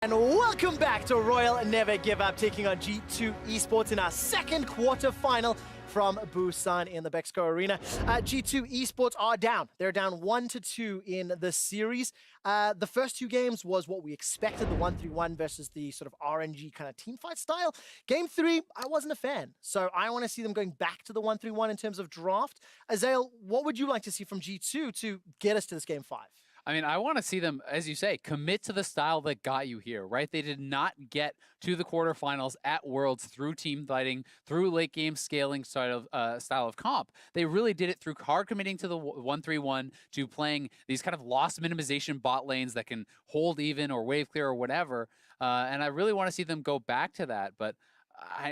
And welcome back to Royal Never Give Up, taking on G2 Esports in our second quarterfinal from Busan in the Bexco Arena. G2 Esports are down. They're down 1-2 in the series. The first two games was what we expected, the 1-3-1 versus the sort of RNG kind of teamfight style. Game 3, I wasn't a fan. So I want to see them going back to the 1-3-1 in terms of draft. Azael, what would you like to see from G2 to get us to this game 5? I mean, I want to see them, as you say, commit to the style that got you here, right? They did not get to the quarterfinals at Worlds through team fighting, through late game scaling style of comp. They really did it through hard committing to the 1-3-1, to playing these kind of loss minimization bot lanes that can hold even or wave clear or whatever. And I really want to see them go back to that, but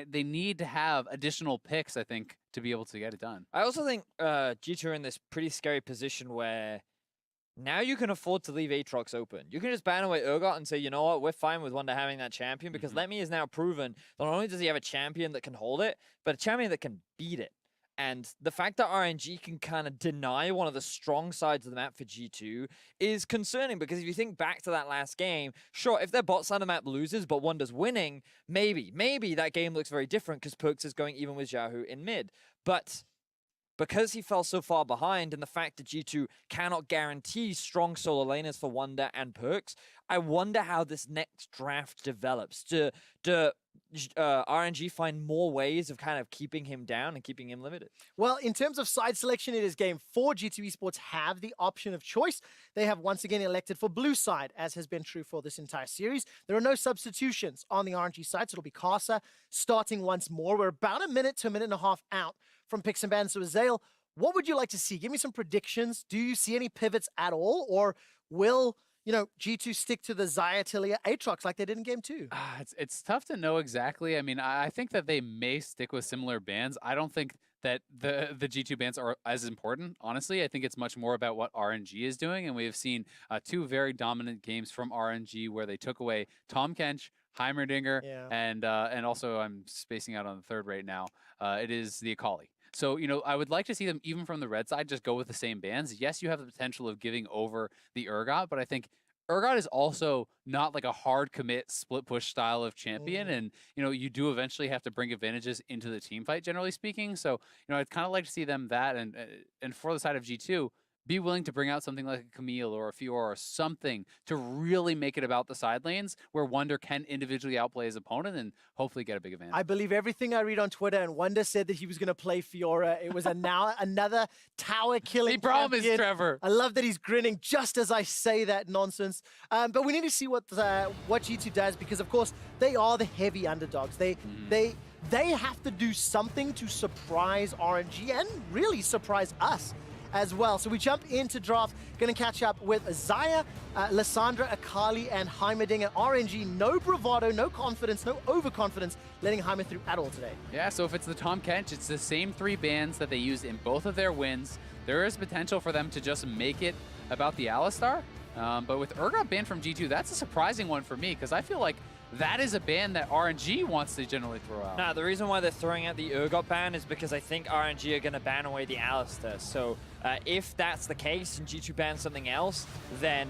they need to have additional picks, I think, to be able to get it done. I also think G2 are in this pretty scary position where now you can afford to leave Aatrox open. You can just ban away Urgot and say, you know what, we're fine with Wonder having that champion because Lemmy is now proven that not only does he have a champion that can hold it, but a champion that can beat it. And the fact that RNG can kind of deny one of the strong sides of the map for G2 is concerning, because if you think back to that last game, sure, if their bot side of the map loses but Wonder's winning, maybe that game looks very different because Perks is going even with Xiaohu in mid. But because he fell so far behind, and the fact that G2 cannot guarantee strong solo laners for Wonder and Perks, I wonder how this next draft develops. Do RNG find more ways of kind of keeping him down and keeping him limited? Well, in terms of side selection, it is game 4. G2 Esports have the option of choice. They have once again elected for blue side, as has been true for this entire series. There are no substitutions on the RNG side, so it'll be Casa starting once more. We're about a minute to a minute and a half out from picks and bans. So Azael, what would you like to see? Give me some predictions. Do you see any pivots at all? Or will, G2 stick to the Xayah, Tilia, Aatrox like they did in game 2? It's tough to know exactly. I mean, I think that they may stick with similar bans. I don't think that the G2 bans are as important, honestly. I think it's much more about what RNG is doing, and we have seen 2 very dominant games from RNG where they took away Tahm Kench, Heimerdinger, and also I'm spacing out on the third right now. It is the Akali. So, I would like to see them, even from the red side, just go with the same bans. Yes, you have the potential of giving over the Urgot, but I think Urgot is also not like a hard commit split push style of champion. And, you do eventually have to bring advantages into the team fight, generally speaking. So, I'd kind of like to see them that. And for the side of G2, be willing to bring out something like a Camille or a Fiora or something to really make it about the side lanes where Wonder can individually outplay his opponent and hopefully get a big advantage. I believe everything I read on Twitter, and Wonder said that he was going to play Fiora. It was another tower killing. The problem is Trevor. I love that he's grinning just as I say that nonsense. But we need to see what G2 does, because of course they are the heavy underdogs. They have to do something to surprise RNG and really surprise us as well. So we jump into draft, going to catch up with Xayah, Lissandra, Akali, and Heimerdinger. RNG, no bravado, no confidence, no overconfidence, letting Heimer through at all today. Yeah, so if it's the Tahm Kench, it's the same 3 bans that they used in both of their wins. There is potential for them to just make it about the Alistar. But with Urgot banned from G2, that's a surprising one for me, because I feel like that is a ban that RNG wants to generally throw out. Nah, the reason why they're throwing out the Urgot ban is because I think RNG are going to ban away the Alistar. So if that's the case and G2 bans something else, then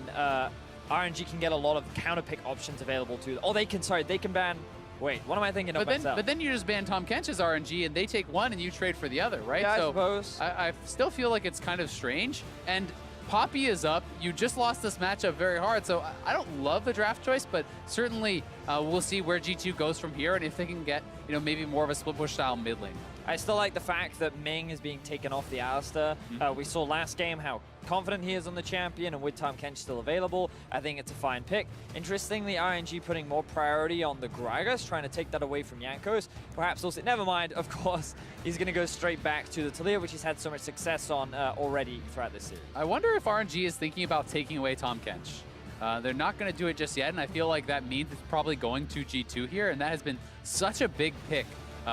RNG can get a lot of counter pick options available to them. Oh, they can ban... Wait, what am I thinking of myself? But then you just ban Tahm Kench's RNG and they take one and you trade for the other, right? Yeah, so I suppose. I still feel like it's kind of strange. And Poppy is up. You just lost this matchup very hard, so I don't love the draft choice, but certainly we'll see where G2 goes from here and if they can get, maybe more of a split push style mid lane. I still like the fact that Ming is being taken off the Alistar. We saw last game how confident he is on the champion, and with Tahm Kench still available, I think it's a fine pick. Interestingly, RNG putting more priority on the Gragas, trying to take that away from Jankos. Perhaps also, never mind, of course, he's going to go straight back to the Talia, which he's had so much success on already throughout this series. I wonder if RNG is thinking about taking away Tahm Kench. They're not going to do it just yet, and I feel like that means it's probably going to G2 here, and that has been such a big pick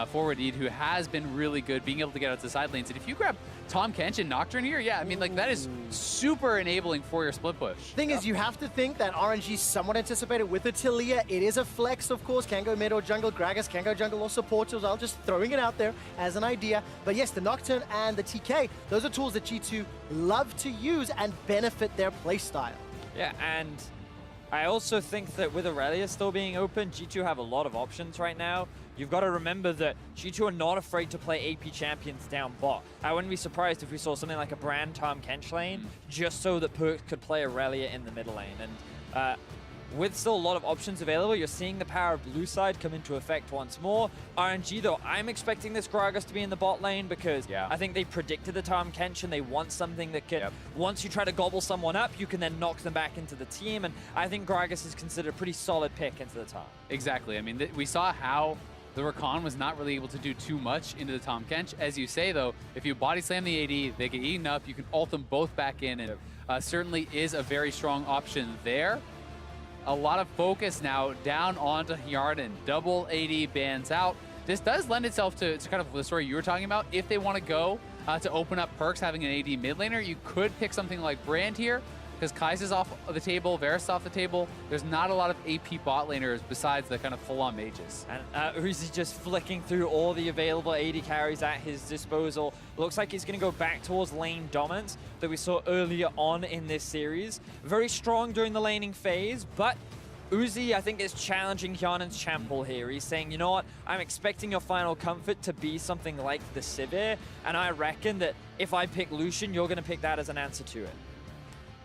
for Wadid, who has been really good being able to get out to the side lanes. And if you grab Tahm Kench and Nocturne here, yeah, I mean, like, that is super enabling for your split push. Thing is, you have to think that RNG somewhat anticipated with the Talia. It is a flex, of course. Can go mid or jungle. Gragas can go jungle or support as well. Just throwing it out there as an idea. But yes, the Nocturne and the TK, those are tools that G2 love to use and benefit their playstyle. Yeah, and I also think that with Aurelia still being open, G2 have a lot of options right now. You've got to remember that G2 are not afraid to play AP champions down bot. I wouldn't be surprised if we saw something like a Brand Tom Kench lane, just so that Perkz could play Aurelia in the middle lane. And with still a lot of options available, you're seeing the power of blue side come into effect once more. RNG, though, I'm expecting this Gragas to be in the bot lane because I think they predicted the Tom Kench and they want something that can, once you try to gobble someone up, you can then knock them back into the team. And I think Gragas is considered a pretty solid pick into the Tom. Exactly. I mean, we saw how the Rakan was not really able to do too much into the Tom Kench. As you say, though, if you body slam the AD, they get eaten up, you can ult them both back in, and certainly is a very strong option there. A lot of focus now down onto Hjarnan. Double AD bans out. This does lend itself to kind of the story you were talking about. If they want to go to open up Perkz having an AD mid laner, you could pick something like Brand here, because Kai'Sa's off the table, Varus off the table. There's not a lot of AP bot laners besides the kind of full-on mages. And Uzi just flicking through all the available AD carries at his disposal. Looks like he's going to go back towards lane dominance that we saw earlier on in this series. Very strong during the laning phase, but Uzi, I think, is challenging Hjarnan's champ pool here. He's saying, you know what, I'm expecting your final comfort to be something like the Sivir, and I reckon that if I pick Lucian, you're going to pick that as an answer to it.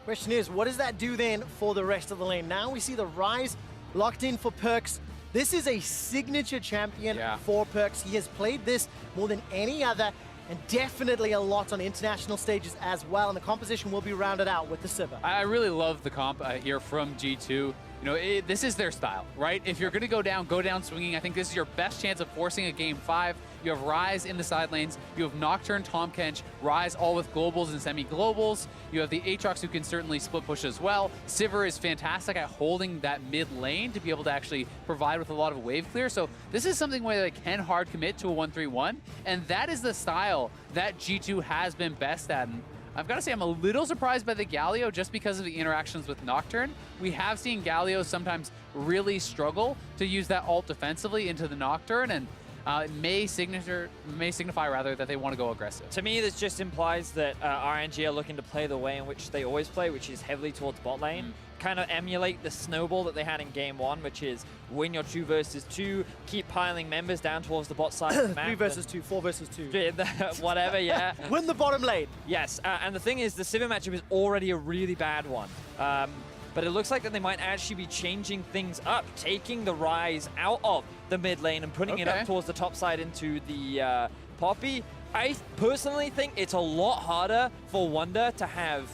Question is, what does that do then for the rest of the lane? Now we see the Rise locked in for Perkz. This is a signature champion for Perkz. He has played this more than any other, and definitely a lot on international stages as well, and the composition will be rounded out with the Sivir. I really love the comp here from G2. You know, this is their style, right? If you're going to go down swinging. I think this is your best chance of forcing a game 5. You have Rise in the side lanes. You have Nocturne, Tom Kench, Rise all with globals and semi-globals. You have the Aatrox who can certainly split push as well. Sivir is fantastic at holding that mid lane to be able to actually provide with a lot of wave clear. So this is something where they can hard commit to a 1-3-1, and that is the style that G2 has been best at. And I've got to say, I'm a little surprised by the Galio just because of the interactions with Nocturne. We have seen Galio sometimes really struggle to use that ult defensively into the Nocturne, and it may signify rather that they want to go aggressive. To me, this just implies that RNG are looking to play the way in which they always play, which is heavily towards bot lane. Kind of emulate the snowball that they had in game 1, which is win your 2 versus 2, keep piling members down towards the bot side of the map. 3 versus 2, 4 versus 2. Whatever, yeah. Win the bottom lane. Yes, and the thing is, the Sivir matchup is already a really bad one. But it looks like that they might actually be changing things up, taking the Rise out of the mid lane and putting it up towards the top side into the Poppy. I personally think it's a lot harder for Wunder to have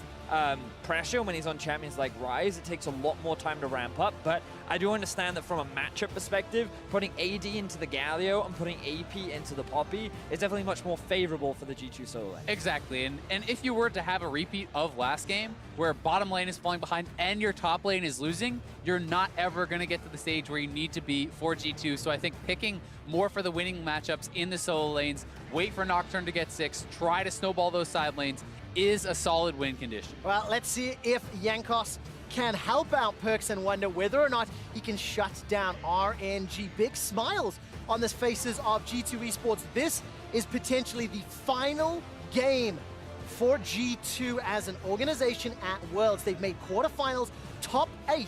pressure when he's on champions like Rise. It takes a lot more time to ramp up, but I do understand that from a matchup perspective, putting AD into the Galio and putting AP into the Poppy is definitely much more favorable for the G2 solo lane. Exactly, and if you were to have a repeat of last game, where bottom lane is falling behind and your top lane is losing, you're not ever going to get to the stage where you need to be for G2, so I think picking more for the winning matchups in the solo lanes, wait for Nocturne to get 6, try to snowball those side lanes, is a solid win condition. Well, let's see if Jankos can help out Perkz and Wunder, whether or not he can shut down RNG. Big smiles on the faces of G2 Esports. This is potentially the final game for G2 as an organization at Worlds. They've made quarterfinals, top 8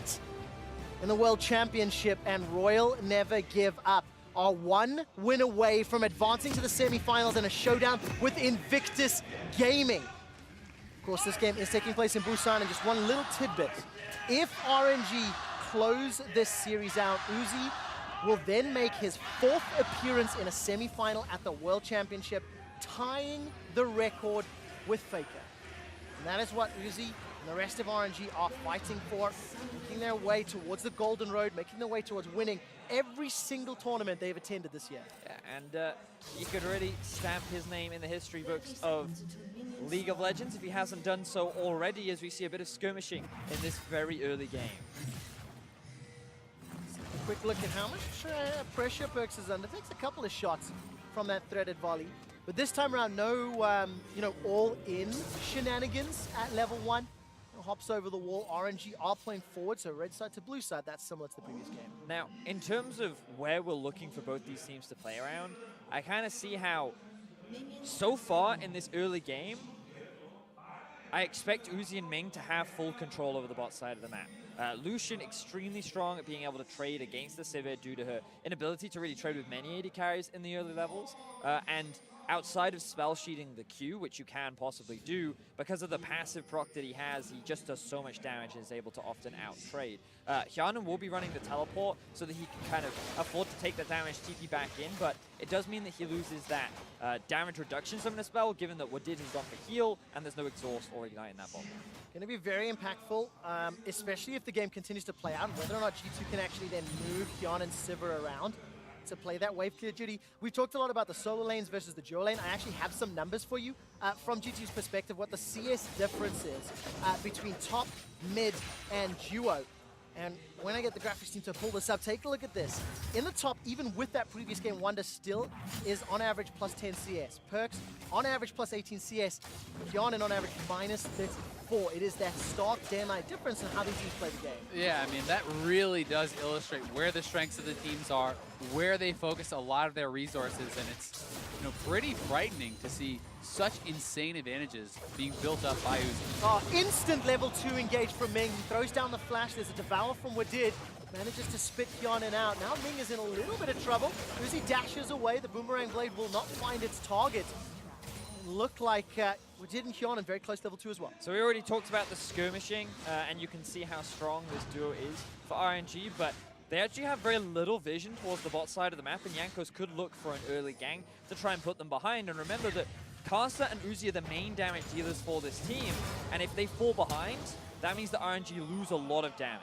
in the World Championship, and Royal Never Give Up are 1 win away from advancing to the semifinals in a showdown with Invictus Gaming. Of course, this game is taking place in Busan, and just one little tidbit. If RNG close this series out, Uzi will then make his 4th appearance in a semi-final at the World Championship, tying the record with Faker. And that is what Uzi and the rest of RNG are fighting for, making their way towards the Golden Road, making their way towards winning every single tournament they've attended this year. Yeah, and he could already stamp his name in the history books of League of Legends if he hasn't done so already, as we see a bit of skirmishing in this very early game. A quick look at how much pressure Perkz is under. Takes a couple of shots from that threaded volley, but this time around, no, all-in shenanigans at level 1. Hops over the wall. RNG are playing forward, so red side to blue side. That's similar to the previous game. Now, in terms of where we're looking for both these teams to play around, I kind of see how, so far in this early game, I expect Uzi and Ming to have full control over the bot side of the map. Lucian, extremely strong at being able to trade against the Sivir due to her inability to really trade with many AD carries in the early levels. And outside of spell sheeting the Q, which you can possibly do, because of the passive proc that he has, he just does so much damage and is able to often out-trade. Hyanan will be running the teleport so that he can kind of afford to take the damage TP back in, but it does mean that he loses that damage reduction summoner spell, given that Wadid has gone for heal, and there's no exhaust or ignite in that bomb. Going to be very impactful, especially if the game continues to play out, and whether or not G2 can actually then move Hyan and Sivir around to play that wave clear duty. We've talked a lot about the solo lanes versus the duo lane. I actually have some numbers for you from G2's perspective, what the CS difference is between top, mid, and duo. And when I get the graphics team to pull this up, take a look at this. In the top, even with that previous game, Wonder still is on average plus 10 CS. Perks on average plus 18 CS. Hyanan on average minus 34. It is that stark day-and-night difference in how these teams play the game. Yeah, I mean, that really does illustrate where the strengths of the teams are, where they focus a lot of their resources, and it's pretty frightening to see such insane advantages being built up by Uzi. Oh, instant level 2 engage from Ming. He throws down the flash. There's a devour from Wadid. Manages to spit Hyanan out. Now Ming is in a little bit of trouble. Uzi dashes away. The boomerang blade will not find its target. Look like Wadid and Hyanan very close to level 2 as well. So we already talked about the skirmishing, and you can see how strong this duo is for RNG, but they actually have very little vision towards the bot side of the map, and Jankos could look for an early gang to try and put them behind. And remember that Caster and Uzi are the main damage dealers for this team, and if they fall behind, that means that RNG lose a lot of damage.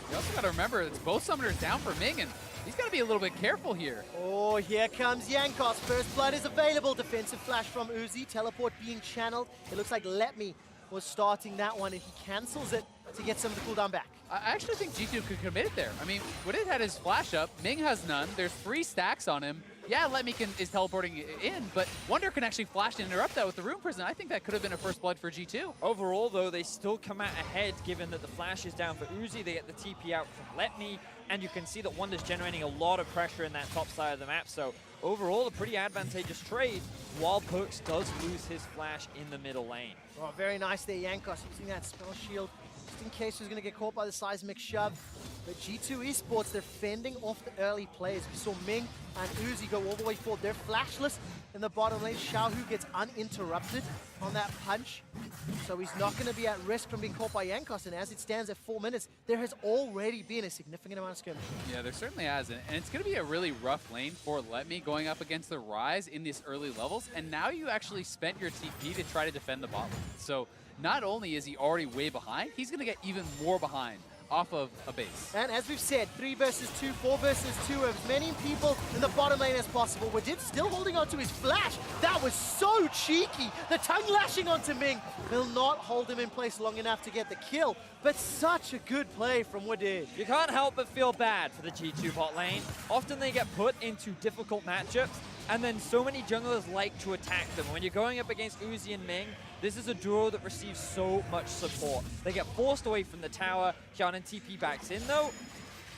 You also got to remember, it's both summoners down for Ming, and he's got to be a little bit careful here. Oh, here comes Jankos. First blood is available. Defensive flash from Uzi. Teleport being channeled. It looks like Let Me was starting that one, and he cancels it to get some of the cooldown back. I actually think G2 could commit it there. I mean, Wadid had his flash up, Ming has none, there's 3 stacks on him. Yeah, Let Me is teleporting in, but Wonder can actually flash and interrupt that with the Rune Prison. I think that could have been a first blood for G2. Overall, though, they still come out ahead, given that the flash is down for Uzi. They get the TP out from Let Me, and you can see that Wonder's generating a lot of pressure in that top side of the map. So overall, a pretty advantageous trade, while Perks does lose his flash in the middle lane. Oh, very nice there, Jankos using that spell shield just in case he was going to get caught by the seismic shove. But G2 Esports, they're fending off the early players. We saw Ming and Uzi go all the way forward. They're flashless in the bottom lane. Xiaohu gets uninterrupted on that punch, so he's not going to be at risk from being caught by Jankos. And as it stands at 4 minutes, there has already been a significant amount of skirmish. Yeah, there certainly has, and it's going to be a really rough lane for Let Me going up against the Rise in these early levels. And now you actually spent your TP to try to defend the bot lane. So not only is he already way behind, he's going to get even more behind off of a base. And as we've said, 3 versus 2, 4 versus 2, as many people in the bottom lane as possible. Wadid still holding on to his flash. That was so cheeky. The tongue lashing onto Ming will not hold him in place long enough to get the kill, but such a good play from Wadid. You can't help but feel bad for the G2 bot lane. Often they get put into difficult matchups, and then so many junglers like to attack them. When you're going up against Uzi and Ming, this is a duo that receives so much support. They get forced away from the tower. Hyanan TP backs in though.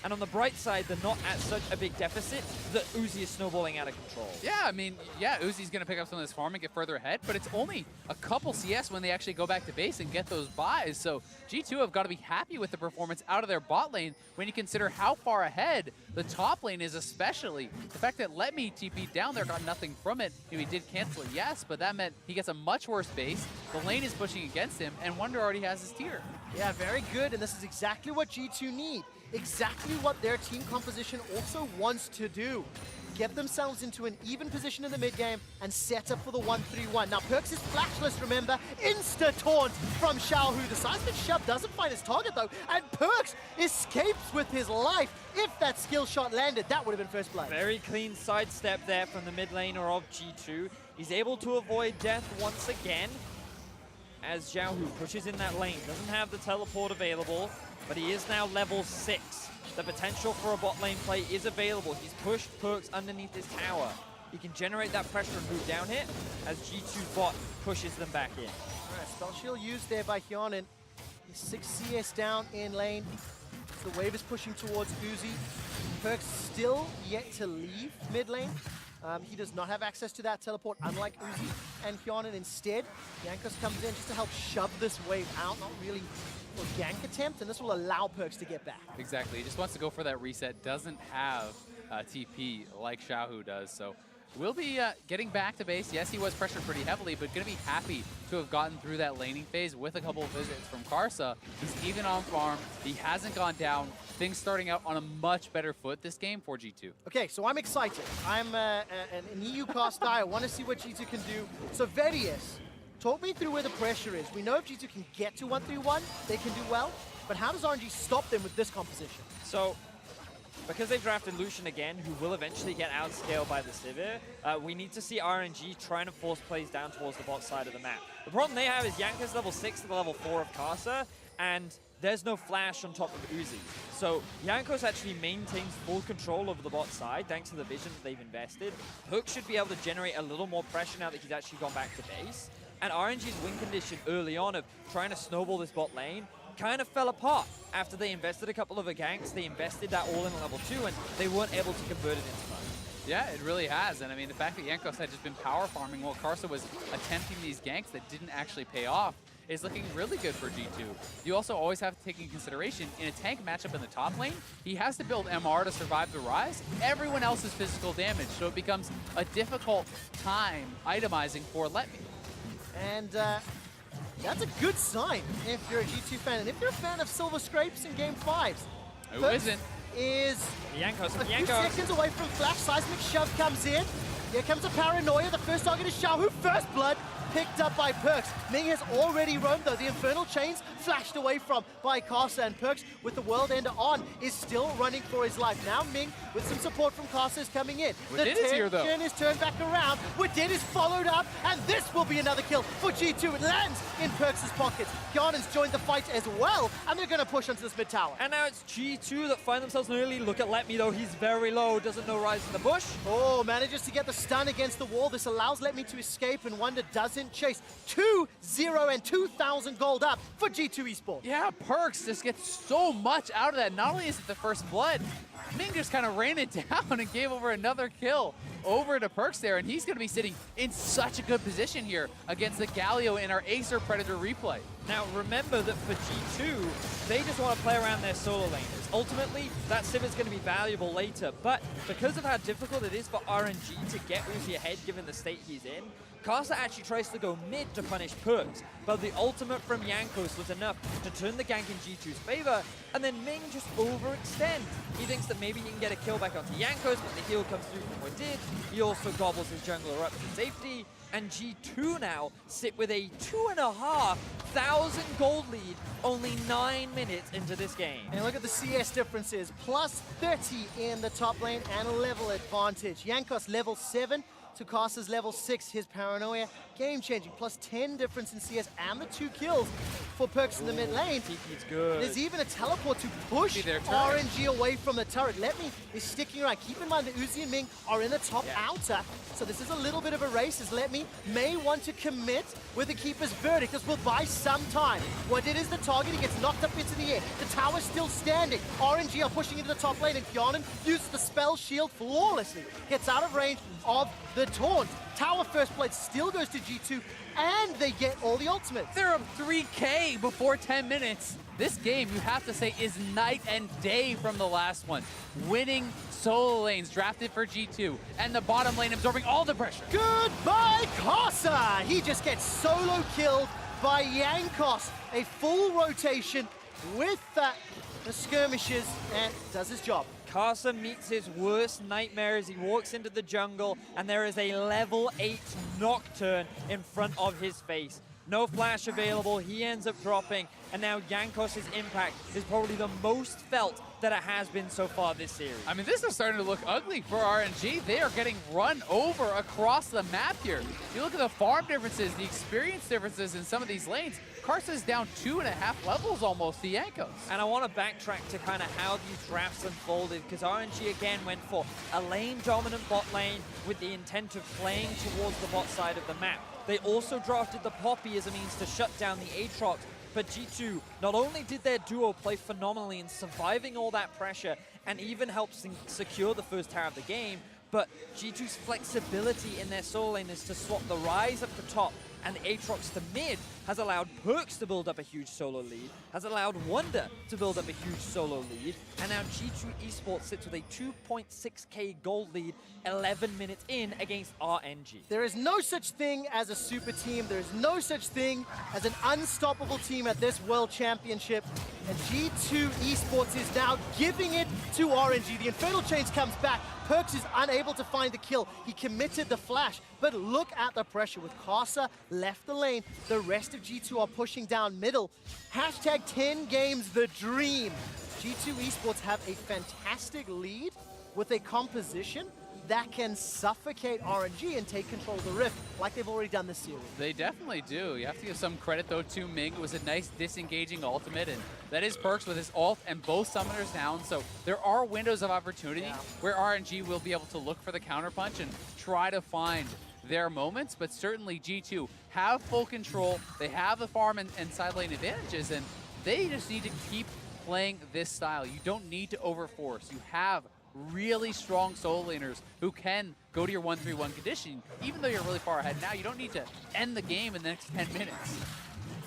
And on the bright side, they're not at such a big deficit that Uzi is snowballing out of control. Yeah, I mean, yeah, Uzi's going to pick up some of this farm and get further ahead, but it's only a couple CS when they actually go back to base and get those buys. So G2 have got to be happy with the performance out of their bot lane when you consider how far ahead the top lane is, especially. The fact that Let Me TP down there got nothing from it. He did cancel it, yes, but that meant he gets a much worse base. The lane is pushing against him, and Wonder already has his tier. Yeah, very good, and this is exactly what G2 need. Exactly what their team composition also wants to do. Get themselves into an even position in the mid game and set up for the 1-3-1. Now Perks is flashless, remember. Insta-taunt from Xiaohu. The seismic shove doesn't find his target though, and Perks escapes with his life. If that skill shot landed, that would have been first blood. Very clean sidestep there from the mid laner of G2. He's able to avoid death once again as Xiaohu pushes in that lane. Doesn't have the teleport available, but he is now level 6. The potential for a bot lane play is available. He's pushed Perks underneath his tower. He can generate that pressure and move down here as G2 bot pushes them back in. All right, spell shield used there by Hyanan. He's 6 CS down in lane. The wave is pushing towards Uzi. Perks still yet to leave mid lane. He does not have access to that teleport, unlike Uzi and Hyanan. Instead, Jankos comes in just to help shove this wave out, not really for gank attempt, and this will allow Perks to get back. Exactly. He just wants to go for that reset. Doesn't have TP like Xiaohu does. So we'll be getting back to base. Yes, he was pressured pretty heavily, but going to be happy to have gotten through that laning phase with a couple of visits from Karsa. He's even on farm. He hasn't gone down. Things starting out on a much better foot this game for G2. Okay, so I'm excited. I'm an EU cast guy. I want to see what G2 can do. So Vedius, talk me through where the pressure is. We know if G2 can get to 1-3-1, they can do well. But how does RNG stop them with this composition? So, because they've drafted Lucian again, who will eventually get outscaled by the Sivir, we need to see RNG trying to force plays down towards the bot side of the map. The problem they have is Yanka's level 6 to the level 4 of Karsa, and there's no flash on top of Uzi. So Jankos actually maintains full control over the bot side thanks to the vision that they've invested. Hook should be able to generate a little more pressure now that he's actually gone back to base. And RNG's win condition early on of trying to snowball this bot lane kind of fell apart after they invested a couple of ganks. They invested that all in level 2 and they weren't able to convert it into much. Yeah, it really has. And I mean, the fact that Jankos had just been power farming while Karsa was attempting these ganks that didn't actually pay off is looking really good for G2. You also always have to take in consideration, in a tank matchup in the top lane, he has to build MR to survive the rise. Everyone else is physical damage, so it becomes a difficult time itemizing for Let Me. And that's a good sign if you're a G2 fan. And if you're a fan of Silver Scrapes in Game 5s. Who isn't? Is Jankos, a few seconds away from Flash. Seismic Shove comes in. Here comes a Paranoia. The first target is Xiaohu. First blood picked up by Perks. Ming has already roamed though. The Infernal Chains flashed away from by Karsa, and Perks with the World Ender on is still running for his life. Now Ming with some support from Karsa is coming in. The tension is turned back around. Wadid is followed up, and this will be another kill for G2. It lands in Perks' pockets. Gyanen's joined the fight as well, and they're going to push onto this mid tower. And now it's G2 that find themselves early. Look at Let Me though, he's very low, doesn't know Rise in the bush. Oh, manages to get the stun against the wall. This allows Let Me to escape, and Wonder doesn't chase. 2-0 and 2,000 gold up for G2 Esports. Yeah, Perks just gets so much out of that. Not only is it the first blood, Ming just kind of ran it down and gave over another kill over to Perks there, and he's going to be sitting in such a good position here against the Galio in our Acer Predator replay. Now remember that for G2, they just want to play around their solo laners. Ultimately, that Civ is going to be valuable later, but because of how difficult it is for RNG to get Uzi ahead given the state he's in, Karsa actually tries to go mid to punish Perks, but the ultimate from Jankos was enough to turn the gank in G2's favor, and then Ming just overextends. He thinks that maybe he can get a kill back onto Jankos, but the heal comes through from Wadid. He also gobbles his jungler up to safety, and G2 now sit with a 2,500 gold lead only 9 minutes into this game. And look at the CS differences. Plus 30 in the top lane and a level advantage. Jankos level 7 to Karsa's level 6. His Paranoia game-changing. Plus 10 difference in CS and the 2 kills for Perks in the mid lane. TP's good. There's even a teleport to push RNG away from the turret. Let Me is sticking around. Keep in mind that Uzi and Ming are in the top outer. So this is a little bit of a race as Let Me may want to commit with the Keeper's verdict. This will buy some time. What it is the target, he gets knocked up into the air. The tower's still standing. RNG are pushing into the top lane, and Gyanen uses the spell shield flawlessly. Gets out of range of the taunt. Tower first blade still goes to G2, and they get all the ultimates. They're up 3K before 10 minutes. This game, you have to say, is night and day from the last one. Winning solo lanes drafted for G2, and the bottom lane absorbing all the pressure. Goodbye, Karsa! He just gets solo killed by Jankos. A full rotation with the skirmishes, and does his job. Karsa meets his worst nightmare as he walks into the jungle, and there is a level 8 Nocturne in front of his face. No flash available, he ends up dropping, and now Jankos' impact is probably the most felt that it has been so far this series. I mean, this is starting to look ugly for RNG. They are getting run over across the map here. You look at the farm differences, the experience differences in some of these lanes. Karsa's down 2.5 levels almost to Jankos. And I want to backtrack to kind of how these drafts unfolded, because RNG again went for a lane-dominant bot lane with the intent of playing towards the bot side of the map. They also drafted the Poppy as a means to shut down the Aatrox, but G2, not only did their duo play phenomenally in surviving all that pressure and even helped secure the first tower of the game, but G2's flexibility in their solo lane is to swap the Rise up the top and the Aatrox to mid has allowed Perks to build up a huge solo lead, has allowed Wonder to build up a huge solo lead, and now G2 Esports sits with a 2.6k gold lead 11 minutes in against RNG. There is no such thing as a super team. There is no such thing as an unstoppable team at this World Championship. And G2 Esports is now giving it to RNG. The Infernal Chains comes back. Perks is unable to find the kill. He committed the flash, but look at the pressure. With Casa left the lane, the rest of G2 are pushing down middle. Hashtag 10 games the dream. G2 Esports have a fantastic lead with a composition that can suffocate RNG and take control of the Rift like they've already done this series. They definitely do. You have to give some credit, though, to Ming. It was a nice disengaging ultimate, and that is Perks with his ult and both summoners down. So there are windows of opportunity where RNG will be able to look for the counterpunch and try to find their moments, but certainly G2 have full control. They have the farm and side lane advantages, and they just need to keep playing this style. You don't need to overforce. You have really strong solo laners who can go to your 1-3-1 condition. Even though you're really far ahead now, you don't need to end the game in the next 10 minutes.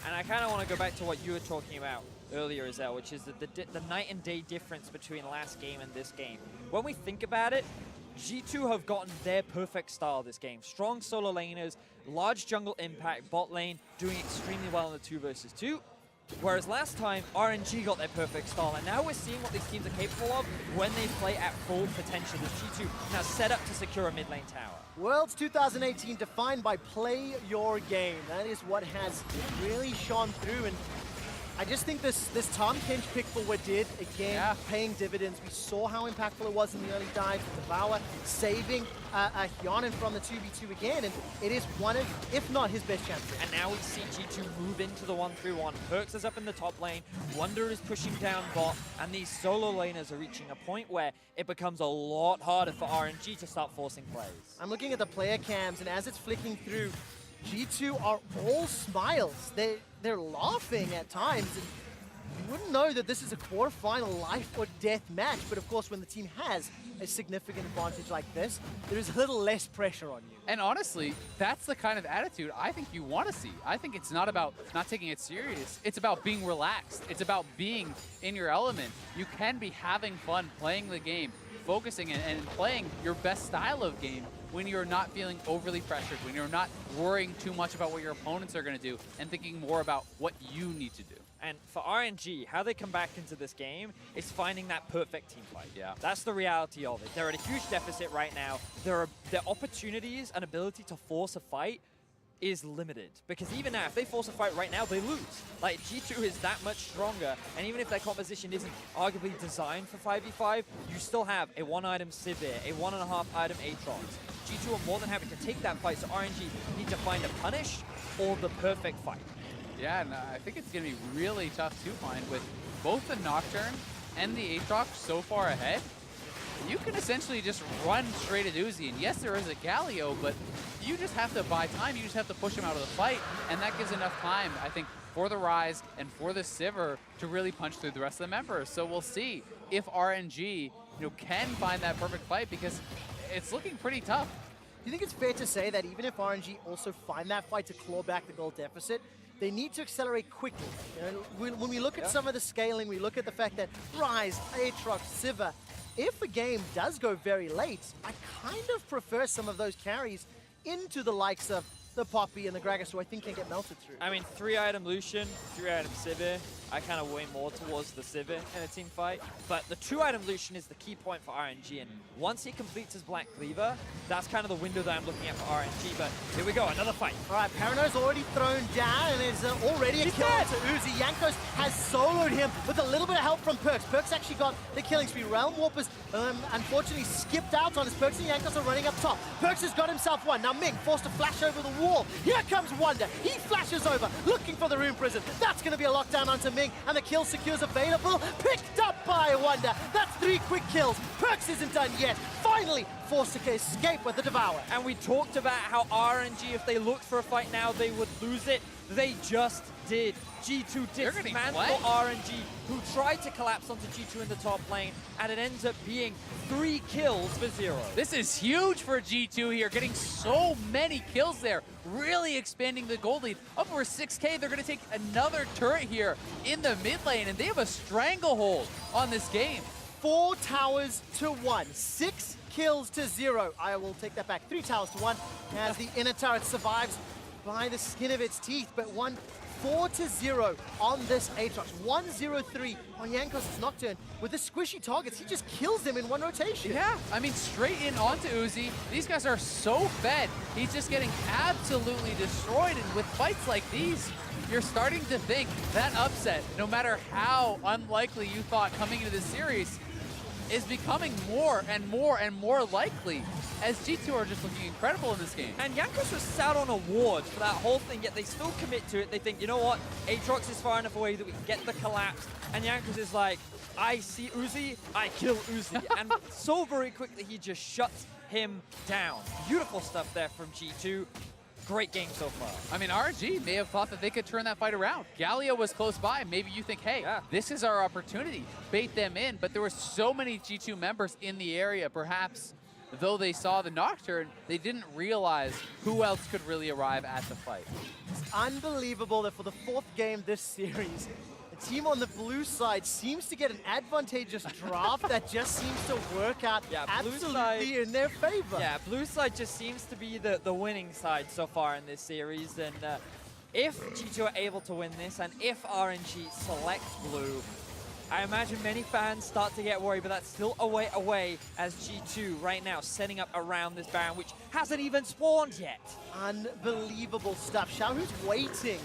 And I kind of want to go back to what you were talking about earlier, Azelle, which is the night and day difference between last game and this game. When we think about it, G2 have gotten their perfect style this game. Strong solo laners, large jungle impact, bot lane doing extremely well in the 2 versus 2. Whereas last time, RNG got their perfect style, and now we're seeing what these teams are capable of when they play at full potential. The G2 now set up to secure a mid lane tower. Worlds 2018 defined by play your game. That is what has really shone through, and I just think this Tom Kench pick for what did, again, paying dividends. We saw how impactful it was in the early dive. Devour saving Hyonin from the 2v2 again, and it is one of, if not his best champion. And now we see G2 move into the 1-3-1. Perks is up in the top lane, Wonder is pushing down bot, and these solo laners are reaching a point where it becomes a lot harder for RNG to start forcing plays. I'm looking at the player cams, and as it's flicking through, G2 are all smiles. They're laughing at times. And you wouldn't know that this is a quarterfinal life or death match, but of course when the team has a significant advantage like this, there is a little less pressure on you. And honestly, that's the kind of attitude I think you want to see. I think it's not about not taking it serious. It's about being relaxed. It's about being in your element. You can be having fun playing the game, focusing and playing your best style of game when you're not feeling overly pressured, when you're not worrying too much about what your opponents are going to do and thinking more about what you need to do. And for RNG, how they come back into this game is finding that perfect team fight. Yeah. That's the reality of it. They're at a huge deficit right now. Their opportunities and ability to force a fight is limited. Because even now, if they force a fight right now, they lose. Like, G2 is that much stronger, and even if their composition isn't arguably designed for 5v5, you still have a 1-item Sivir, a 1.5-item Aatrox. G2 are more than happy to take that fight, so RNG need to find a punish or the perfect fight. Yeah, and I think it's going to be really tough to find with both the Nocturne and the Aatrox so far ahead. You can essentially just run straight at Uzi, and yes, there is a Galio, but you just have to buy time. You just have to push him out of the fight, and that gives enough time, I think, for the Rise and for the Sivir to really punch through the rest of the members. So we'll see if RNG can find that perfect fight, because it's looking pretty tough. Do you think it's fair to say that even if RNG also find that fight to claw back the goal deficit, they need to accelerate quickly? When we look at some of the scaling, we look at the fact that Rise, Aatrox, Sivir, if a game does go very late, I kind of prefer some of those carries into the likes of the Poppy and the Gragas, who I think can get melted through. I mean, 3-item Lucian, 3-item Sivir. I kind of weigh more towards the Sivir in a team fight. But the 2-item Lucian is the key point for RNG, and once he completes his Black Cleaver, that's kind of the window that I'm looking at for RNG. But here we go, another fight. All right, Parano's already thrown down, and is already a kill to Uzi. Jankos has soloed him with a little bit of help from Perks. Perks actually got the killing spree. Realm Warpers unfortunately skipped out on his. Perks and Jankos are running up top. Perks has got himself one. Now Ming forced to flash over the wall. Here comes Wonder. He flashes over, looking for the Rune Prison. That's going to be a lockdown onto Ming, and the kill secures available. Picked up by Wonder. That's 3 quick kills. Perks isn't done yet. Finally forced to escape with the Devour. And we talked about how RNG, if they looked for a fight now, they would lose it. They just did. G2 They're getting dismantle flanked. RNG, who tried to collapse onto G2 in the top lane, and it ends up being 3 kills for 0. This is huge for G2 here, getting so many kills there, really expanding the gold lead. Up over 6K, they're going to take another turret here in the mid lane, and they have a stranglehold on this game. 4 towers to 1, 6 kills to 0. I will take that back. 3 towers to 1 as the inner turret survives by the skin of its teeth, but 4 to 0 on this Aatrox. 1-0-3 on Jankos' Nocturne. With the squishy targets, he just kills them in one rotation. Yeah, I mean, straight in onto Uzi. These guys are so fed. He's just getting absolutely destroyed, and with fights like these, you're starting to think that upset, no matter how unlikely you thought coming into this series, is becoming more and more and more likely, as G2 are just looking incredible in this game. And Jankos was sat on a ward for that whole thing, yet they still commit to it. They think, you know what, Aatrox is far enough away that we can get the collapse. And Jankos is like, I see Uzi, I kill Uzi. And so very quickly, he just shuts him down. Beautiful stuff there from G2. Great game so far. I mean, RNG may have thought that they could turn that fight around. Galio was close by. Maybe you think, hey, this is our opportunity. Bait them in. But there were so many G2 members in the area, perhaps, though they saw the Nocturne, they didn't realize who else could really arrive at the fight. It's unbelievable that for the 4th game this series, the team on the blue side seems to get an advantageous draft that just seems to work out absolutely in their favor. Yeah, blue side just seems to be the winning side so far in this series. And if G2 are able to win this, and if RNG selects blue, I imagine many fans start to get worried, but that's still a way away as G2 right now setting up around this Baron, which hasn't even spawned yet. Unbelievable stuff. Xiaohu's waiting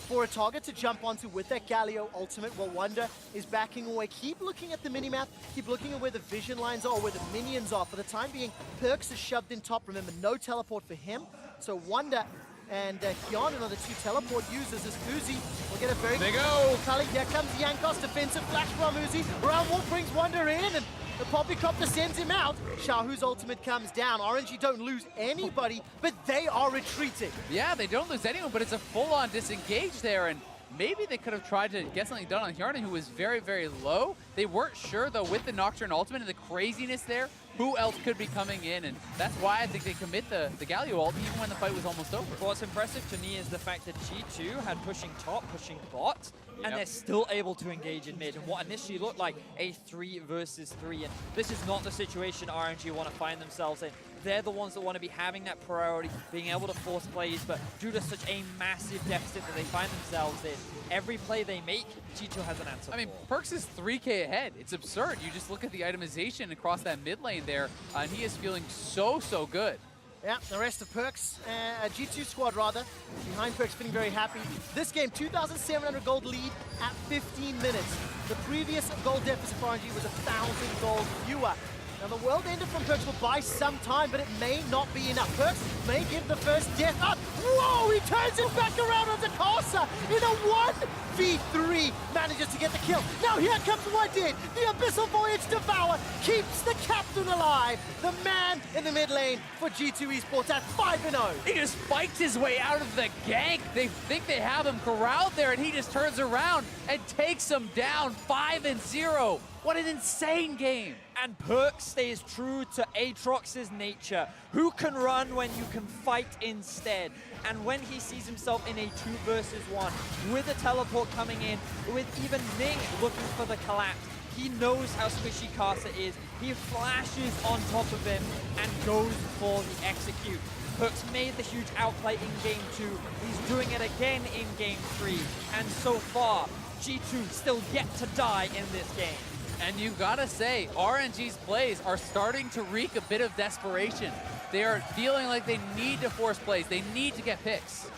for a target to jump onto with that Galio ultimate, while Wonder is backing away. Keep looking at the minimap, keep looking at where the vision lines are, where the minions are. For the time being, Perks is shoved in top. Remember, no teleport for him. So Wonder and Kiana are the 2 teleport users as Uzi will get a very They go! Kali. Here comes Jankos, defensive flash from Uzi. Round Wolf brings Wonder in, and the Poppycopter sends him out. Xiaohu's ultimate comes down. RNG don't lose anybody, but they are retreating. Yeah, they don't lose anyone, but it's a full-on disengage there, and maybe they could have tried to get something done on Hjarnan, who was very, very low. They weren't sure, though, with the Nocturne ultimate and the craziness there, who else could be coming in, and that's why I think they commit the Galio ult even when the fight was almost over. What's impressive to me is the fact that G2 had pushing top, pushing bot, and they're still able to engage in mid. And what initially looked like a 3 versus 3, and this is not the situation RNG want to find themselves in. They're the ones that want to be having that priority, being able to force plays, but due to such a massive deficit that they find themselves in, every play they make, G2 has an answer. I mean, Perks is 3K ahead. It's absurd. You just look at the itemization across that mid lane there, and he is feeling so, so good. Yeah, the rest of Perks, G2 squad rather, behind Perks feeling very happy. This game, 2,700 gold lead at 15 minutes. The previous gold deficit for RNG was 1,000 gold fewer. Now the world ended from Perks will buy some time, but it may not be enough. Perks may give the first death up. Whoa, he turns it back around onto Corsa in a 1v3. Manages to get the kill. Now here comes Wadid. The Abyssal Voyage Devour keeps the captain alive. The man in the mid lane for G2 Esports at 5-0. He just spiked his way out of the gank. They think they have him corralled there, and he just turns around and takes him down 5-0. What an insane game. And Perks stays true to Aatrox's nature. Who can run when you can fight instead? And when he sees himself in a 2 versus 1, with a teleport coming in, with even Ning looking for the collapse, he knows how squishy Casa is. He flashes on top of him and goes for the execute. Perks made the huge outplay in game 2. He's doing it again in game 3. And so far, G2 still yet to die in this game. And you gotta say, RNG's plays are starting to reek a bit of desperation. They are feeling like they need to force plays. They need to get picks.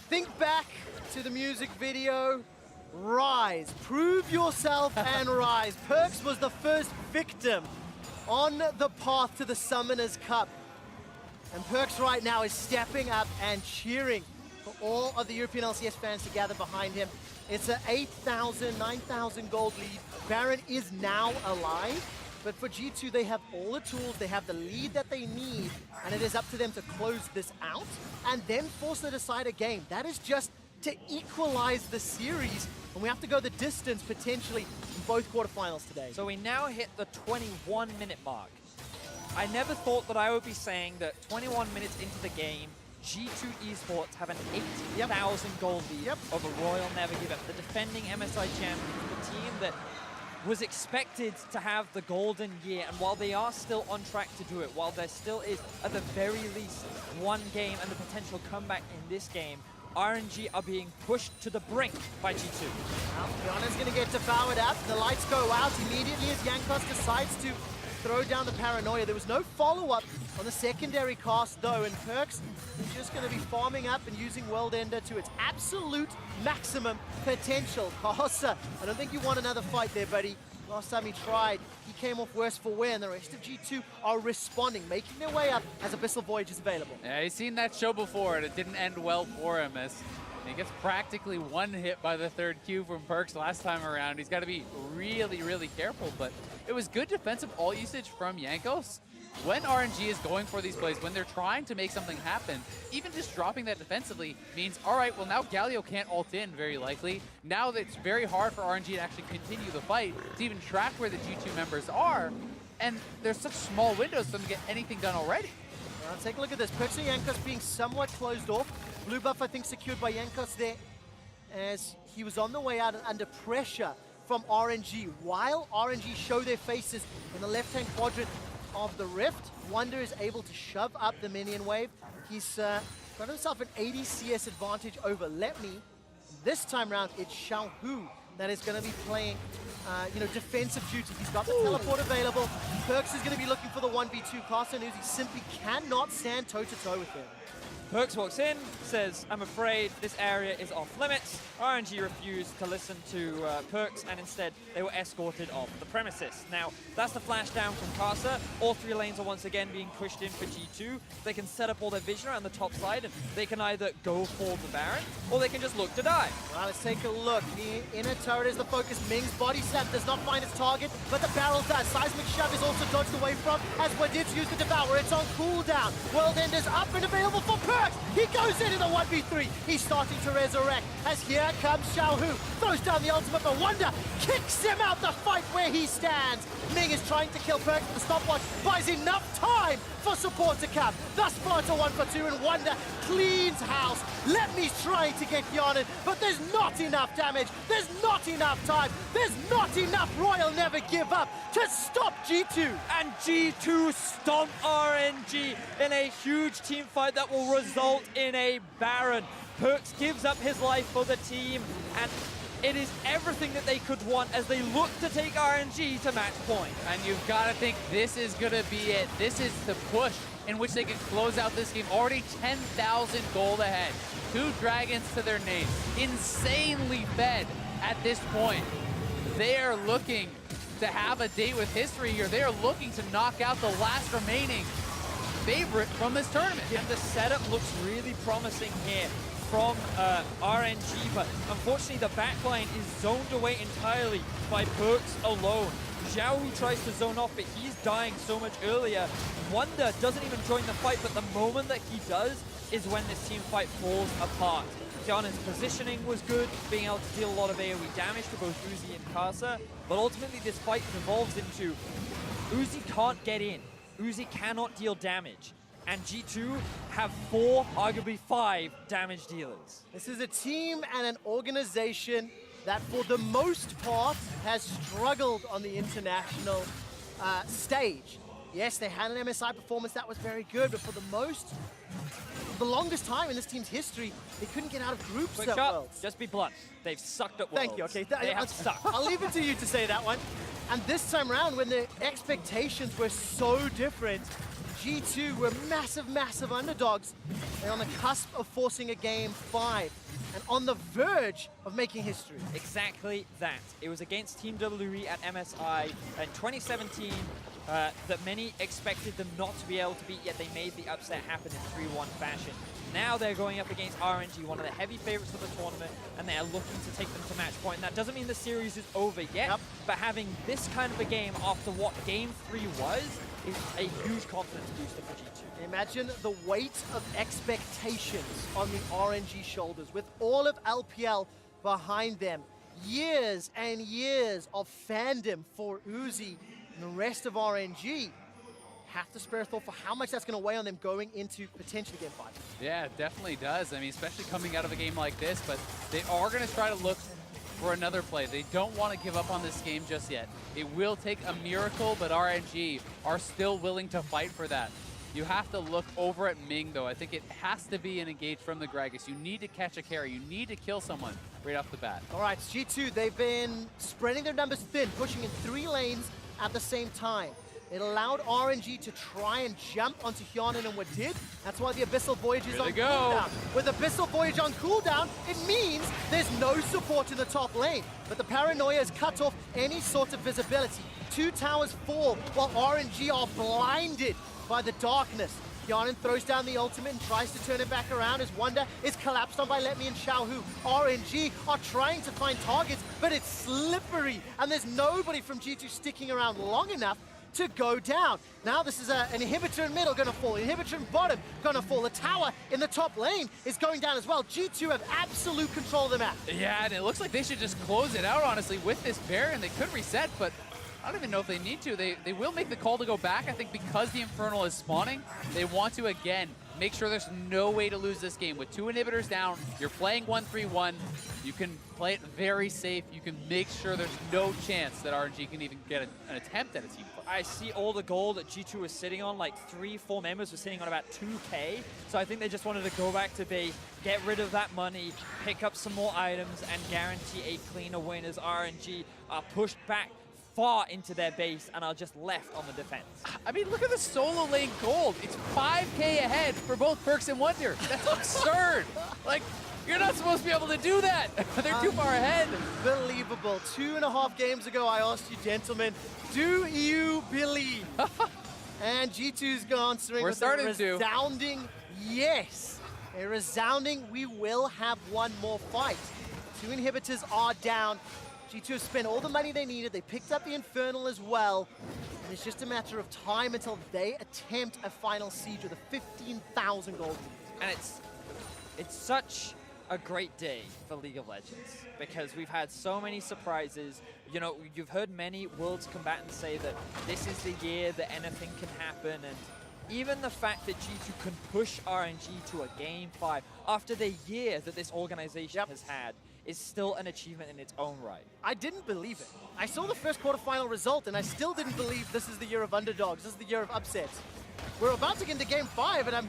Think back to the music video. Rise. Prove yourself and rise. Perks was the first victim on the path to the Summoners Cup. And Perks right now is stepping up and cheering for all of the European LCS fans to gather behind him. It's an 8,000, 9,000 gold lead. Baron is now alive, but for G2, they have all the tools, they have the lead that they need, and it is up to them to close this out and then force the decider game. That is just to equalize the series. And we have to go the distance potentially in both quarterfinals today. So we now hit the 21-minute mark. I never thought that I would be saying that 21 minutes into the game, G2 Esports have an 80,000 gold lead over Royal Never Give Up, the defending MSI champions, the team that was expected to have the golden year. And while they are still on track to do it, while there still is, at the very least, one game and the potential comeback in this game, RNG are being pushed to the brink by G2. Well, Yana's going to get devoured up. The lights go out immediately as Jankos decides to throw down the paranoia. There was no follow-up on the secondary cast, though, and Perks is just going to be farming up and using World Ender to its absolute maximum potential. Casa, I don't think you want another fight there, buddy. Last time he tried, he came off worse for wear, and the rest of G2 are responding, making their way up as Abyssal Voyage is available. Yeah, he's seen that show before, and it didn't end well for him as he gets practically one hit by the third Q from Perks last time around. He's got to be really, really careful, but it was good defensive ult usage from Jankos. When RNG is going for these plays, when they're trying to make something happen, even just dropping that defensively means, all right, well, now Galio can't ult in, very likely. Now it's very hard for RNG to actually continue the fight, to even track where the G2 members are, and there's such small windows for them to get anything done already. Well, take a look at this. Perks and Jankos being somewhat closed off. Blue buff, I think, secured by Jankos there as he was on the way out and under pressure from RNG. While RNG show their faces in the left-hand quadrant of the Rift, Wonder is able to shove up the minion wave. He's got himself an 80 CS advantage over Let Me. This time round, it's Xiaohu that is going to be playing defensive duty. He's got the teleport available. Perks is going to be looking for the 1v2. Carson Uzi simply cannot stand toe-to-toe with him. Perks walks in, says, I'm afraid this area is off limits. RNG refused to listen to Perks, and instead they were escorted off the premises. Now, that's the flash down from Casa. All three lanes are once again being pushed in for G2. They can set up all their vision around the top side, and they can either go for the Baron, or they can just look to die. Well, let's take a look. The inner turret is the focus. Ming's body slap does not find its target, but the barrel does. Seismic Shove is also dodged away from, as Wadid's used the Devour. It's on cooldown. World Ender's up and available for Perks. He goes into the 1v3. He's starting to resurrect as here comes Xiaohu. Throws down the ultimate, but Wonder kicks him out the fight where he stands. Ming is trying to kill Perks, but the stopwatch buys enough time for support to come. Thus far it's a 1-for-2, and Wonder cleans house. Let Me's trying to get Yarnin, but there's not enough damage. There's not enough time. There's not enough Royal Never Give Up to stop G2. And G2 stomp RNG in a huge team fight that will result in a Baron. Perks gives up his life for the team, and it is everything that they could want as they look to take RNG to match point. And you've got to think this is going to be it. This is the push in which they can close out this game. Already 10,000 gold ahead. 2 dragons to their name. Insanely fed at this point. They are looking to have a date with history here. They are looking to knock out the last remaining favorite from this tournament. And the setup looks really promising here from RNG, but unfortunately the backline is zoned away entirely by Perks alone. Zhao, who tries to zone off, but he's dying so much earlier. Wonder doesn't even join the fight, but the moment that he does is when this team fight falls apart. Kiana's positioning was good, being able to deal a lot of AoE damage to both Uzi and Casa, but ultimately this fight devolves into Uzi can't get in. Uzi cannot deal damage. And G2 have 4, arguably 5 damage dealers. This is a team and an organization that for the most part has struggled on the international stage. Yes, they had an MSI performance that was very good, but for the longest time in this team's history, they couldn't get out of groups Quick at shot, Worlds. Just be blunt. They've sucked at Worlds. Thank you, okay. They have sucked. I'll leave it to you to say that one. And this time around, when the expectations were so different, G2 were massive, massive underdogs. They're on the cusp of forcing a game 5 and on the verge of making history. Exactly that. It was against Team WWE at MSI in 2017 that many expected them not to be able to beat, yet they made the upset happen in 3-1 fashion. Now they're going up against RNG, one of the heavy favorites of the tournament, and they are looking to take them to match point. And that doesn't mean the series is over yet, but having this kind of a game after what Game 3 was, is a huge confidence booster for G2. Imagine the weight of expectations on the RNG shoulders with all of LPL behind them. Years and years of fandom for Uzi and the rest of RNG. Have to spare a thought for how much that's going to weigh on them going into potentially Game 5. Yeah, it definitely does. I mean, especially coming out of a game like this, but they are going to try to look for another play. They don't want to give up on this game just yet. It will take a miracle, but RNG are still willing to fight for that. You have to look over at Ming, though. I think it has to be an engage from the Gragas. You need to catch a carry. You need to kill someone right off the bat. All right, G2, they've been spreading their numbers thin, pushing in 3 lanes at the same time. It allowed RNG to try and jump onto Hyanin and Wadid. That's why the Abyssal Voyage is on cooldown. With Abyssal Voyage on cooldown, it means there's no support in the top lane. But the Paranoia has cut off any sort of visibility. 2 towers fall while RNG are blinded by the darkness. Hyanin throws down the ultimate and tries to turn it back around as Wonder is collapsed on by Let Me and Xiaohu. RNG are trying to find targets, but it's slippery, and there's nobody from G2 sticking around long enough to go down. Now this is an inhibitor in middle gonna fall, inhibitor in bottom gonna fall. The tower in the top lane is going down as well. G2 have absolute control of the map. Yeah, and it looks like they should just close it out, honestly, with this Baron. They could reset, but I don't even know if they need to. They will make the call to go back. I think because the Infernal is spawning, they want to, again, make sure there's no way to lose this game. With 2 inhibitors down, you're playing 1-3-1. You can play it very safe. You can make sure there's no chance that RNG can even get an attempt at a team fight. I see all the gold that G2 was sitting on, like 3-4 members were sitting on about 2K. So I think they just wanted to go back to B, get rid of that money, pick up some more items, and guarantee a cleaner win as RNG are pushed back far into their base and are just left on the defense. I mean, look at the solo lane gold. It's 5K ahead for both Perks and Wonder. That's absurd. Like, you're not supposed to be able to do that. They're too far ahead. Unbelievable. 2.5 games ago, I asked you, gentlemen, do you believe? And G2's answering with a resounding yes. A resounding, we will have one more fight. 2 inhibitors are down. G2 have spent all the money they needed. They picked up the Infernal as well. And it's just a matter of time until they attempt a final siege with a 15,000 gold. And it's such a great day for League of Legends because we've had so many surprises. You know, you've heard many Worlds combatants say that this is the year that anything can happen, and even the fact that G2 can push RNG to a Game 5 after the year that this organization has had is still an achievement in its own right. I didn't believe it. I saw the first quarterfinal result and I still didn't believe this is the year of underdogs, this is the year of upsets. We're about to get into Game 5 and I'm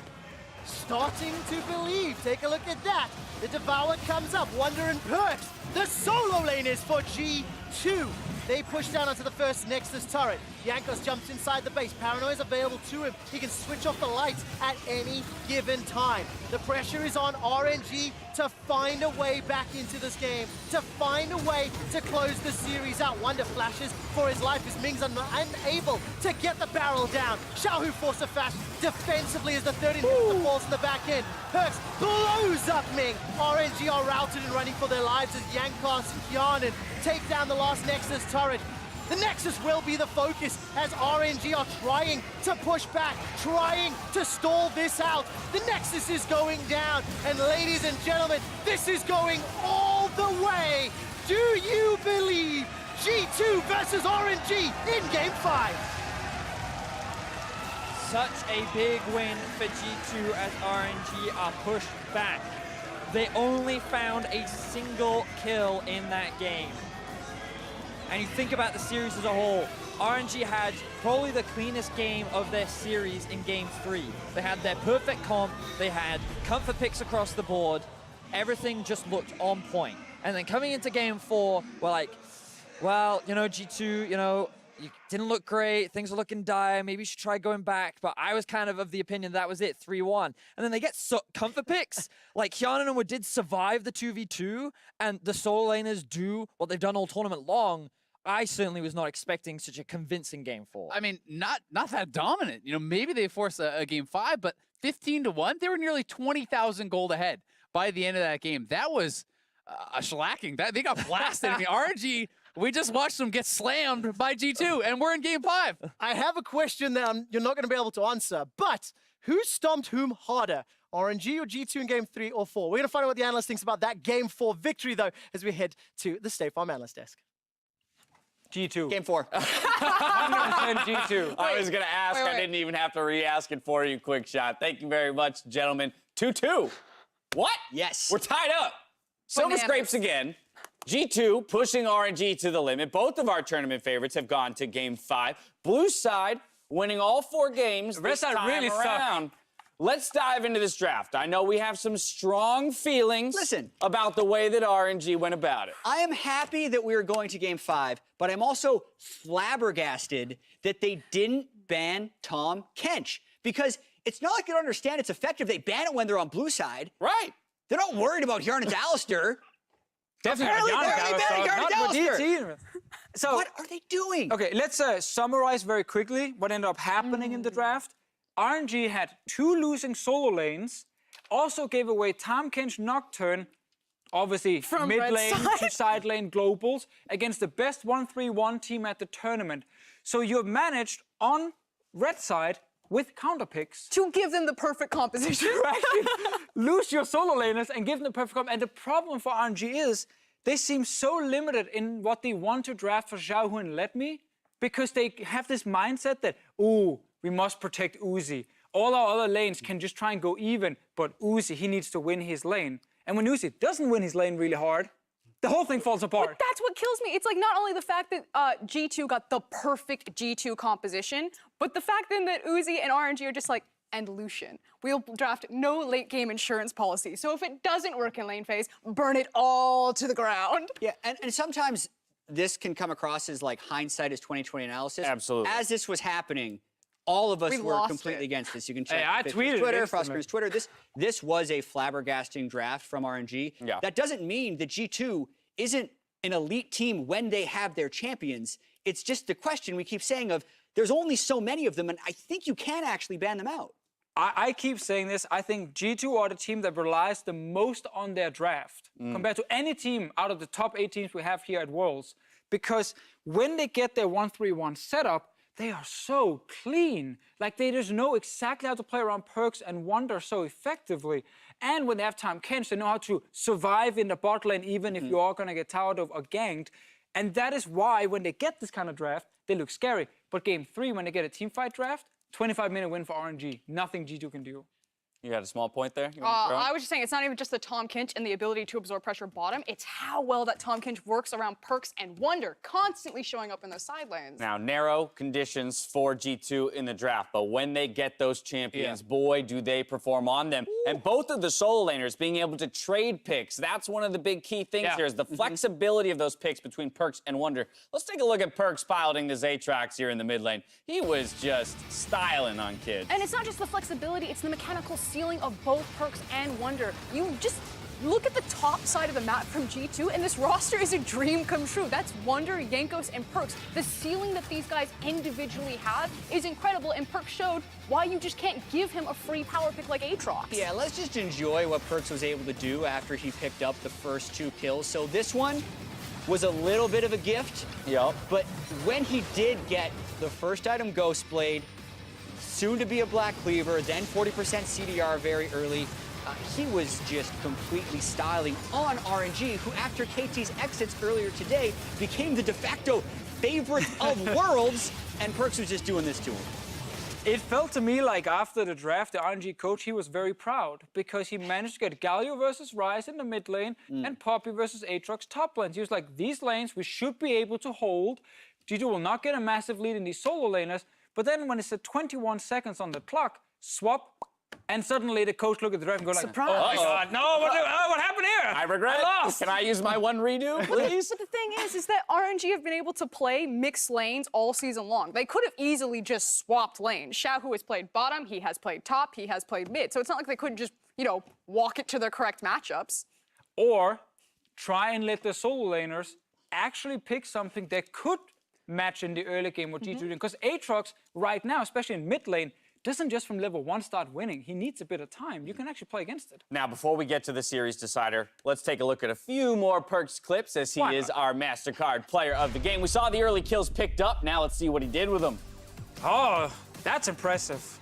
starting to believe. Take a look at that. The Devour comes up, Wonder and Perks. The solo lane is for G2. They push down onto the first Nexus turret. Yankos jumps inside the base. Paranoia is available to him. He can switch off the lights at any given time. The pressure is on RNG to find a way back into this game, to find a way to close the series out. Wonder flashes for his life as Ming's unable to get the barrel down. Xiaohu forced a flash defensively as the 13 falls in the back end. Perks blows up Ming. RNG are routed and running for their lives as Yankos and Hyanin take down the last Nexus turret. The Nexus will be the focus as RNG are trying to push back, trying to stall this out. The Nexus is going down, and ladies and gentlemen, this is going all the way. Do you believe G2 versus RNG in Game 5? Such a big win for G2 as RNG are pushed back. They only found a single kill in that game. And you think about the series as a whole, RNG had probably the cleanest game of their series in Game 3. They had their perfect comp, they had comfort picks across the board, everything just looked on point. And then coming into Game 4, we're like, well, you know, G2, you know, you didn't look great, things are looking dire, maybe you should try going back, but I was kind of the opinion that was it, 3-1. And then they get comfort picks, like Hyanin and Wood did survive the 2v2, and the solo laners do what they've done all tournament long. I certainly was not expecting such a convincing Game 4. I mean, not that dominant. You know, maybe they force a Game 5, but 15-1, they were nearly 20,000 gold ahead by the end of that game. That was a shellacking. They got blasted. I mean, RNG We just watched them get slammed by G2, and we're in game 5. I have a question that you're not going to be able to answer, but who stomped whom harder? RNG or G2 in game 3 or 4? We're going to find out what the analyst thinks about that game 4 victory, though, as we head to the State Farm analyst desk. G2. Game 4. 100% G2. I was going to ask. I didn't even have to re-ask it for you. Quick shot. Thank you very much, gentlemen. 2-2. What? Yes. We're tied up. Silver Bananas. Scrapes again. G2 pushing RNG to the limit. Both of our tournament favorites have gone to game 5. Blue side winning all 4 games Red this side time really suck. around. Let's dive into this draft. I know we have some strong feelings Listen. about the way that RNG went about it. I am happy that we are going to game 5, but I'm also flabbergasted that they didn't ban Tom Kench. Because it's not like they don't understand it's effective. They ban it when they're on blue side. Right. They're not worried about Yarn and Alistair. Definitely Apparently not they're only banning Yarn and Alistair. DT. So, What are they doing? okay, let's summarize very quickly what ended up happening in the draft. RNG had 2 losing solo lanes, also gave away Tom Kench Nocturne, obviously From mid red lane side. to side lane globals, against the best 1-3-1 team at the tournament. So you've managed on red side with counter picks To give them the perfect composition. to actually lose your solo laners and give them the perfect comp. And the problem for RNG is they seem so limited in what they want to draft for Xiaohu and Let Me, because they have this mindset that, ooh, we must protect Uzi. All our other lanes can just try and go even, but Uzi, he needs to win his lane. And when Uzi doesn't win his lane really hard, the whole thing falls apart. But that's what kills me. It's like not only the fact that G2 got the perfect G2 composition, but the fact then that Uzi and RNG are just like, and Lucian. We'll draft no late game insurance policy. So if it doesn't work in lane phase, burn it all to the ground. Yeah, and sometimes this can come across as like hindsight is 20/20 analysis. Absolutely. As this was happening, all of us We were lost completely it. against this. You can check I Fitch's tweeted it Twitter, instantly. Frosker's Twitter. This was a flabbergasting draft from RNG. Yeah. That doesn't mean that G2 isn't an elite team when they have their champions. It's just the question we keep saying of there's only so many of them, and I think you can actually ban them out. I keep saying this. I think G2 are the team that relies the most on their draft compared to any team out of the top 8 teams we have here at Worlds. Because when they get their 1-3-1 setup, they are so clean. Like they just know exactly how to play around Perks and Wonder so effectively. And when they have Tom Kench, they know how to survive in the bot lane even if you are going to get towered or ganked. And that is why when they get this kind of draft, they look scary. But game 3, when they get a teamfight draft, 25-minute win for RNG. Nothing G2 can do. You got a small point there? You wanna throw in? I was just saying, it's not even just the Tom Kench and the ability to absorb pressure bottom. It's how well that Tom Kench works around Perks and Wonder, constantly showing up in those side lanes. Now, narrow conditions for G2 in the draft, but when they get those champions, boy, do they perform on them. And both of the solo laners being able to trade picks, that's one of the big key things here is the flexibility of those picks between Perks and Wonder. Let's take a look at Perks piloting the Zatrax here in the mid lane. He was just styling on kids. And it's not just the flexibility, it's the mechanical ceiling of both Perks and Wonder. You just look at the top side of the map from G2, and this roster is a dream come true. That's Wonder, Yankos, and Perks. The ceiling that these guys individually have is incredible, and Perks showed why you just can't give him a free power pick like Aatrox. Yeah, let's just enjoy what Perks was able to do after he picked up the first 2 kills. So this one was a little bit of a gift. Yep. But when he did get the first item, Ghost Blade, soon to be a Black Cleaver, then 40% CDR very early, he was just completely styling on RNG, who after KT's exits earlier today became the de facto favorite of Worlds, and Perks was just doing this to him. It felt to me like after the draft, the RNG coach, he was very proud because he managed to get Galio versus Ryze in the mid lane and Poppy versus Aatrox top lanes. He was like, these lanes we should be able to hold. G2 will not get a massive lead in these solo laners. But then when it's at 21 seconds on the clock, swap, and suddenly the coach look at the draft and go like, Surprise. oh my God, no, what happened here? I regret it. lost. Can I use my one redo, please? But the thing is that RNG have been able to play mixed lanes all season long. They could have easily just swapped lanes. Xiaohu has played bottom, he has played top, he has played mid. So it's not like they couldn't just, walk it to their correct matchups. Or try and let the solo laners actually pick something that could match in the early game what G2 doing. Because Aatrox right now, especially in mid lane, doesn't just from level 1 start winning. He needs a bit of time. You can actually play against it. Now, before we get to the series decider, let's take a look at a few more Perks clips as he Why is not? our MasterCard player of the game. We saw the early kills picked up. Now let's see what he did with them. Oh, that's impressive.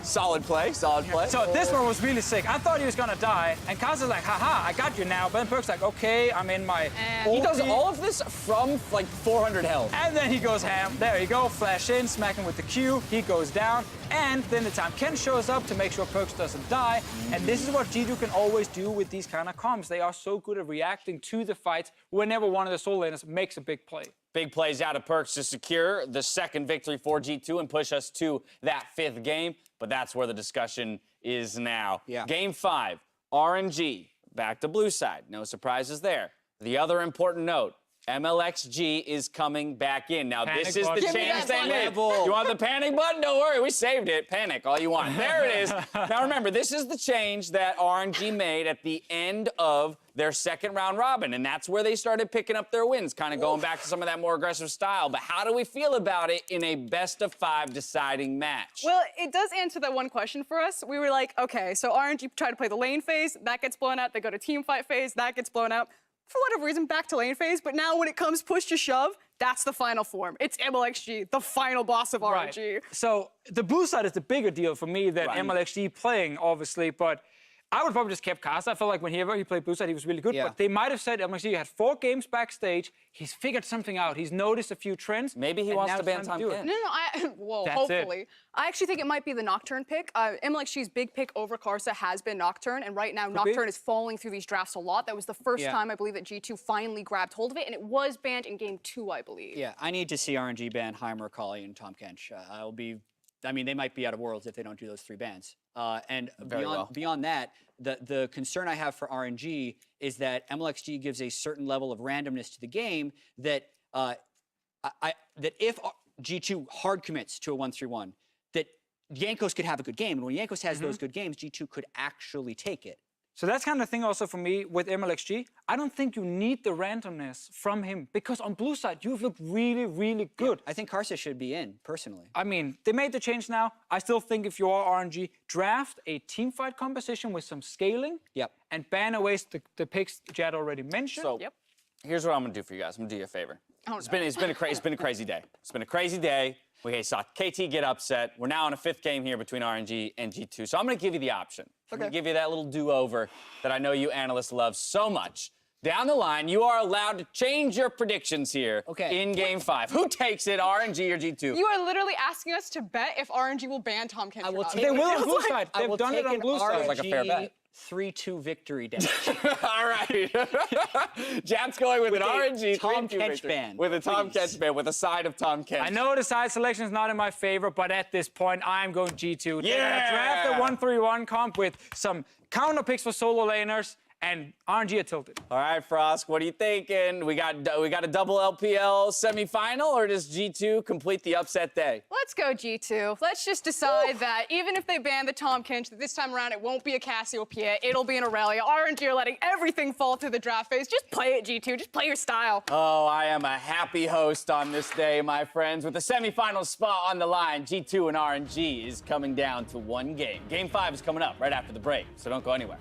Solid play, solid play. So this one was really sick. I thought he was gonna die, and Kaz is like, haha, I got you now. But then Perk's like, okay, I'm in my He does ulti. all of this from like 400 health. And then he goes ham. There you go, flash in, smack him with the Q. He goes down, and then the time Ken shows up to make sure Perks doesn't die. And this is what G2 can always do with these kind of comps. They are so good at reacting to the fights whenever one of the soul laners makes a big play. Big plays out of Perks to secure the second victory for G2 and push us to that 5th game. But that's where the discussion is now. Yeah. Game 5, RNG, back to blue side. No surprises there. The other important note, MLXG is coming back in. Now, Panic this is button. the Give me change that they made. You want the panic button? Don't worry, we saved it. Panic all you want. There it is. Now, remember, this is the change that RNG made at the end of their second round robin, and that's where they started picking up their wins, kind of going back to some of that more aggressive style. But how do we feel about it in a best-of-5 deciding match? Well, it does answer that one question for us. We were like, okay, so RNG try to play the lane phase, that gets blown out. They go to team fight phase, that gets blown out. For whatever reason, back to lane phase. But now when it comes push to shove, that's the final form. It's MLXG, the final boss of RNG. Right. So the blue side is the bigger deal for me than MLXG playing, obviously, but I would probably just kept Kaz. I felt like whenever he played blue side, he was really good. Yeah. But they might have said MLXG had 4 games backstage. He's figured something out. He's noticed a few trends. Maybe he and wants now to it's ban time Tom do it. Ken. No, well, That's it. hopefully. I actually think it might be the Nocturne pick. MLXG's big pick over Karsa has been Nocturne, and right now Nocturne is falling through these drafts a lot. That was the first time, I believe, that G2 finally grabbed hold of it, and it was banned in game 2, I believe. Yeah, I need to see RNG ban Heimer, Kali, and Tom Kench. I mean, they might be out of Worlds if they don't do those 3 bans. And beyond that, the concern I have for RNG is that MLXG gives a certain level of randomness to the game that that if G2 hard commits to a 1-3-1, that Jankos could have a good game. And when Jankos has those good games, G2 could actually take it. So that's kind of the thing also for me with MLXG. I don't think you need the randomness from him because on blue side, you've looked really, really good. I think Karsa should be in, personally. I mean, they made the change now. I still think if you are RNG, draft a teamfight composition with some scaling. Yep. And ban away the picks Jad already mentioned. So, here's what I'm gonna do for you guys. I'm gonna do you a favor. It's been a crazy day. It's been a crazy day. We saw KT get upset. We're now in a 5th game here between RNG and G2. So I'm gonna give you the option. I'm gonna give you that little do-over that I know you analysts love so much. Down the line, you are allowed to change your predictions here in game 5. Who takes it, RNG or G2? You are literally asking us to bet if RNG will ban Tom Kench. I will take They will on blue side. They've done it on blue side. Like a fair bet. 3-2 victory day. All right. Jat's going with an RNG. Tom 3-2 Kench victory. ban, With a Tom please. Kench ban, with a side of Tom Kench. I know the side selection is not in my favor, but at this point, I'm going G2. They're gonna draft a 1-3-1 comp with some counter picks for solo laners, and RNG are tilted. All right, Frosk, what are you thinking? We got a double LPL semifinal, or does G2 complete the upset day? Let's go G2. Let's just decide that even if they ban the Tom Kench, that this time around it won't be a Cassiopeia, it'll be an Aurelia. RNG are letting everything fall through the draft phase. Just play it, G2. Just play your style. Oh, I am a happy host on this day, my friends. With the semifinal spot on the line, G2 and RNG is coming down to 1 game. Game 5 is coming up right after the break, so don't go anywhere.